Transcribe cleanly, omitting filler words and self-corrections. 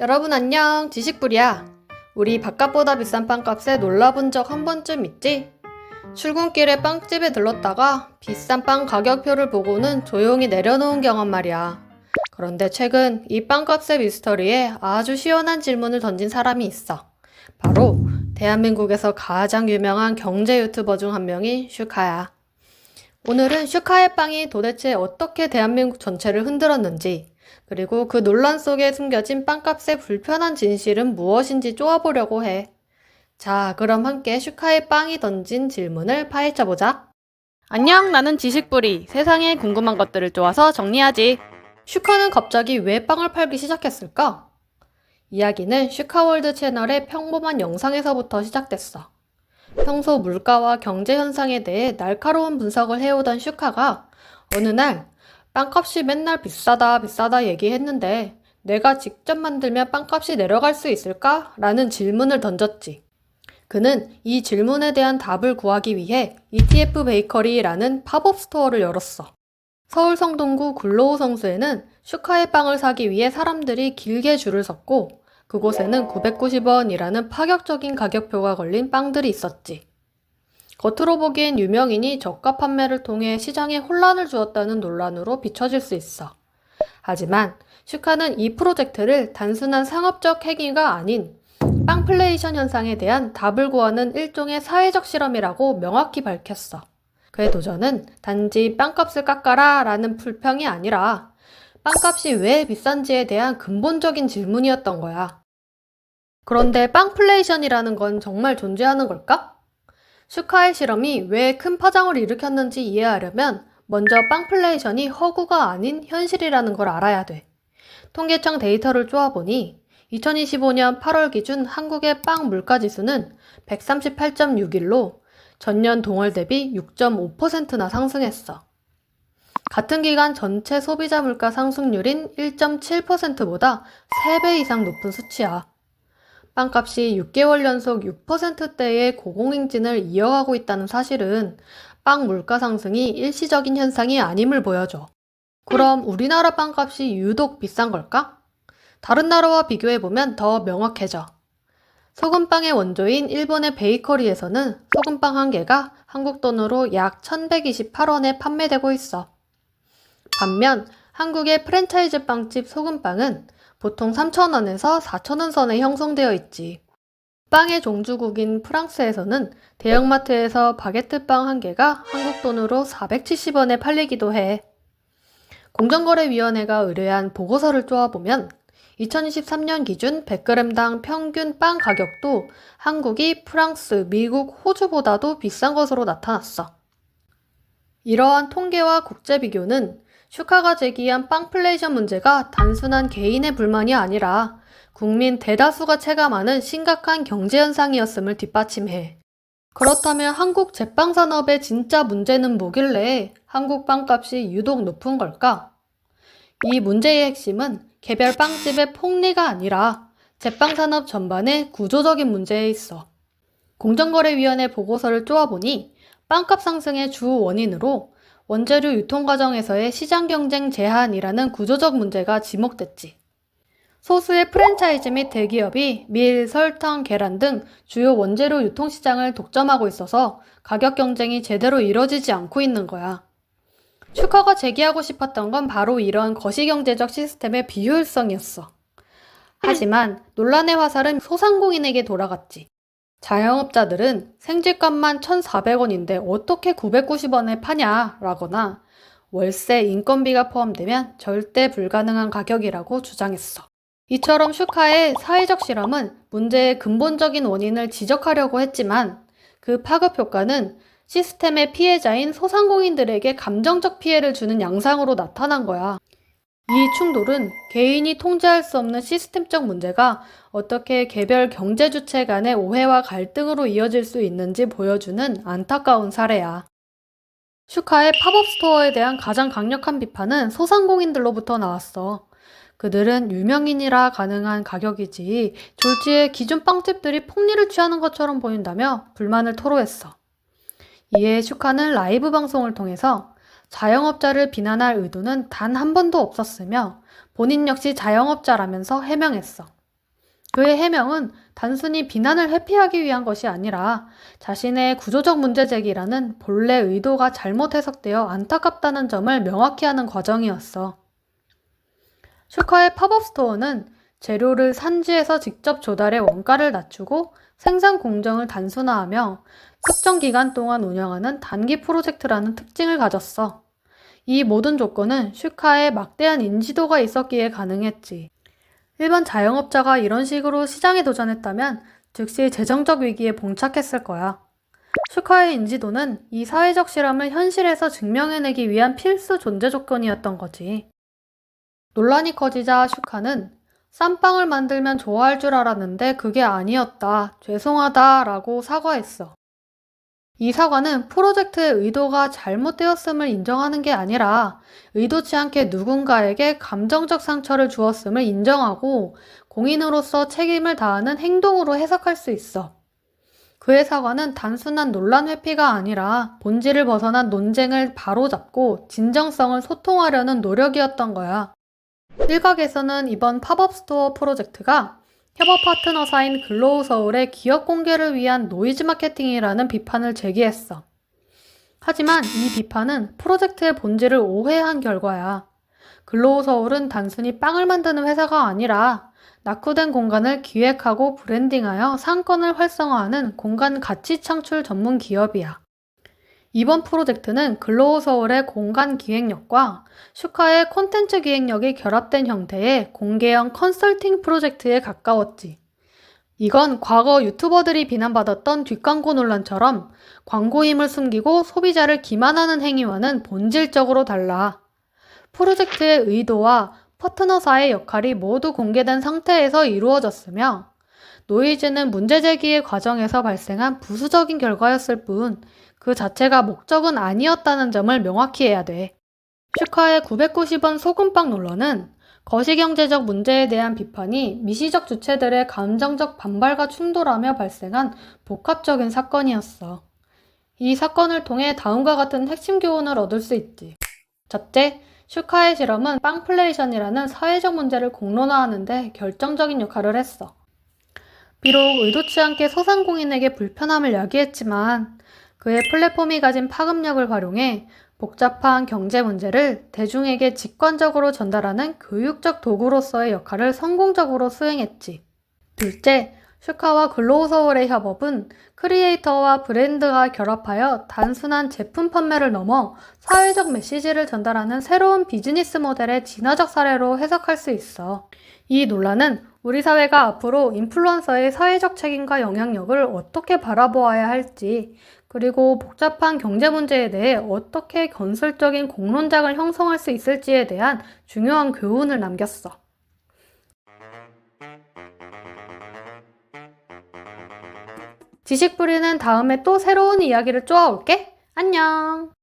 여러분 안녕, 지식불이야. 우리 바깥보다 비싼 빵값에 놀라본 적 한 번쯤 있지? 출근길에 빵집에 들렀다가 비싼 빵 가격표를 보고는 조용히 내려놓은 경험 말이야. 그런데 최근 이 빵값의 미스터리에 아주 시원한 질문을 던진 사람이 있어. 바로 대한민국에서 가장 유명한 경제 유튜버 중 한 명인 슈카야. 오늘은 슈카의 빵이 도대체 어떻게 대한민국 전체를 흔들었는지, 그리고 그 논란 속에 숨겨진 빵값의 불편한 진실은 무엇인지 쪼아보려고 해. 자, 그럼 함께 슈카의 빵이 던진 질문을 파헤쳐보자. 안녕, 나는 지식불이. 세상에 궁금한 것들을 쪼아서 정리하지. 슈카는 갑자기 왜 빵을 팔기 시작했을까? 이야기는 슈카월드 채널의 평범한 영상에서부터 시작됐어. 평소 물가와 경제 현상에 대해 날카로운 분석을 해오던 슈카가 어느 날 빵값이 맨날 비싸다 비싸다 얘기했는데 내가 직접 만들면 빵값이 내려갈 수 있을까? 라는 질문을 던졌지. 그는 이 질문에 대한 답을 구하기 위해 ETF 베이커리라는 팝업 스토어를 열었어. 서울 성동구 굴로우 성수에는 슈카의 빵을 사기 위해 사람들이 길게 줄을 섰고 그곳에는 990원이라는 파격적인 가격표가 걸린 빵들이 있었지. 겉으로 보기엔 유명인이 저가 판매를 통해 시장에 혼란을 주었다는 논란으로 비춰질 수 있어. 하지만 슈카는 이 프로젝트를 단순한 상업적 행위가 아닌 빵플레이션 현상에 대한 답을 구하는 일종의 사회적 실험이라고 명확히 밝혔어. 그의 도전은 단지 빵값을 깎아라 라는 불평이 아니라 빵값이 왜 비싼지에 대한 근본적인 질문이었던 거야. 그런데 빵플레이션이라는 건 정말 존재하는 걸까? 슈카의 실험이 왜 큰 파장을 일으켰는지 이해하려면 먼저 빵플레이션이 허구가 아닌 현실이라는 걸 알아야 돼. 통계청 데이터를 쪼아보니 2025년 8월 기준 한국의 빵 물가지수는 138.61로 전년 동월 대비 6.5%나 상승했어. 같은 기간 전체 소비자 물가 상승률인 1.7%보다 3배 이상 높은 수치야. 빵값이 6개월 연속 6%대의 고공행진을 이어가고 있다는 사실은 빵 물가 상승이 일시적인 현상이 아님을 보여줘. 그럼 우리나라 빵값이 유독 비싼 걸까? 다른 나라와 비교해보면 더 명확해져. 소금빵의 원조인 일본의 베이커리에서는 소금빵 한 개가 한국 돈으로 약 1128원에 판매되고 있어. 반면 한국의 프랜차이즈 빵집 소금빵은 보통 3,000원에서 4,000원 선에 형성되어 있지. 빵의 종주국인 프랑스에서는 대형마트에서 바게트빵 한 개가 한국 돈으로 470원에 팔리기도 해. 공정거래위원회가 의뢰한 보고서를 쪼아보면 2023년 기준 100g당 평균 빵 가격도 한국이 프랑스, 미국, 호주보다도 비싼 것으로 나타났어. 이러한 통계와 국제 비교는 슈카가 제기한 빵플레이션 문제가 단순한 개인의 불만이 아니라 국민 대다수가 체감하는 심각한 경제 현상이었음을 뒷받침해. 그렇다면 한국 제빵 산업의 진짜 문제는 뭐길래 한국 빵값이 유독 높은 걸까? 이 문제의 핵심은 개별 빵집의 폭리가 아니라 제빵 산업 전반의 구조적인 문제에 있어. 공정거래위원회 보고서를 쪼아보니 빵값 상승의 주 원인으로 원재료 유통 과정에서의 시장 경쟁 제한이라는 구조적 문제가 지목됐지. 소수의 프랜차이즈 및 대기업이 밀, 설탕, 계란 등 주요 원재료 유통 시장을 독점하고 있어서 가격 경쟁이 제대로 이뤄지지 않고 있는 거야. 슈카가 제기하고 싶었던 건 바로 이런 거시경제적 시스템의 비효율성이었어. 하지만 논란의 화살은 소상공인에게 돌아갔지. 자영업자들은 생집값만 1,400원인데 어떻게 990원에 파냐? 라거나 월세, 인건비가 포함되면 절대 불가능한 가격이라고 주장했어. 이처럼 슈카의 사회적 실험은 문제의 근본적인 원인을 지적하려고 했지만 그 파급 효과는 시스템의 피해자인 소상공인들에게 감정적 피해를 주는 양상으로 나타난 거야. 이 충돌은 개인이 통제할 수 없는 시스템적 문제가 어떻게 개별 경제 주체 간의 오해와 갈등으로 이어질 수 있는지 보여주는 안타까운 사례야. 슈카의 팝업 스토어에 대한 가장 강력한 비판은 소상공인들로부터 나왔어. 그들은 유명인이라 가능한 가격이지 졸지에 기존 빵집들이 폭리를 취하는 것처럼 보인다며 불만을 토로했어. 이에 슈카는 라이브 방송을 통해서 자영업자를 비난할 의도는 단 한 번도 없었으며 본인 역시 자영업자라면서 해명했어. 그의 해명은 단순히 비난을 회피하기 위한 것이 아니라 자신의 구조적 문제 제기라는 본래 의도가 잘못 해석되어 안타깝다는 점을 명확히 하는 과정이었어. 슈카의 팝업 스토어는 재료를 산지에서 직접 조달해 원가를 낮추고 생산 공정을 단순화하며 특정 기간 동안 운영하는 단기 프로젝트라는 특징을 가졌어. 이 모든 조건은 슈카에 막대한 인지도가 있었기에 가능했지. 일반 자영업자가 이런 식으로 시장에 도전했다면 즉시 재정적 위기에 봉착했을 거야. 슈카의 인지도는 이 사회적 실험을 현실에서 증명해내기 위한 필수 존재 조건이었던 거지. 논란이 커지자 슈카는 쌈빵을 만들면 좋아할 줄 알았는데 그게 아니었다. 죄송하다 라고 사과했어. 이 사과는 프로젝트의 의도가 잘못되었음을 인정하는 게 아니라 의도치 않게 누군가에게 감정적 상처를 주었음을 인정하고 공인으로서 책임을 다하는 행동으로 해석할 수 있어. 그의 사과는 단순한 논란 회피가 아니라 본질을 벗어난 논쟁을 바로잡고 진정성을 소통하려는 노력이었던 거야. 일각에서는 이번 팝업 스토어 프로젝트가 협업 파트너사인 글로우 서울의 기업 공개를 위한 노이즈 마케팅이라는 비판을 제기했어. 하지만 이 비판은 프로젝트의 본질을 오해한 결과야. 글로우 서울은 단순히 빵을 만드는 회사가 아니라 낙후된 공간을 기획하고 브랜딩하여 상권을 활성화하는 공간 가치 창출 전문 기업이야. 이번 프로젝트는 글로우 서울의 공간 기획력과 슈카의 콘텐츠 기획력이 결합된 형태의 공개형 컨설팅 프로젝트에 가까웠지. 이건 과거 유튜버들이 비난받았던 뒷광고 논란처럼 광고임을 숨기고 소비자를 기만하는 행위와는 본질적으로 달라. 프로젝트의 의도와 파트너사의 역할이 모두 공개된 상태에서 이루어졌으며 노이즈는 문제 제기의 과정에서 발생한 부수적인 결과였을 뿐 그 자체가 목적은 아니었다는 점을 명확히 해야 돼. 슈카의 990원 소금빵 논란은 거시경제적 문제에 대한 비판이 미시적 주체들의 감정적 반발과 충돌하며 발생한 복합적인 사건이었어. 이 사건을 통해 다음과 같은 핵심 교훈을 얻을 수 있지. 첫째, 슈카의 실험은 빵플레이션이라는 사회적 문제를 공론화하는 데 결정적인 역할을 했어. 비록 의도치 않게 소상공인에게 불편함을 야기했지만 그의 플랫폼이 가진 파급력을 활용해 복잡한 경제 문제를 대중에게 직관적으로 전달하는 교육적 도구로서의 역할을 성공적으로 수행했지. 둘째, 슈카와 글로우 서울의 협업은 크리에이터와 브랜드가 결합하여 단순한 제품 판매를 넘어 사회적 메시지를 전달하는 새로운 비즈니스 모델의 진화적 사례로 해석할 수 있어. 이 논란은 우리 사회가 앞으로 인플루언서의 사회적 책임과 영향력을 어떻게 바라보아야 할지, 그리고 복잡한 경제 문제에 대해 어떻게 건설적인 공론장을 형성할 수 있을지에 대한 중요한 교훈을 남겼어. 지식뿌리는 다음에 또 새로운 이야기를 쪼아올게. 안녕!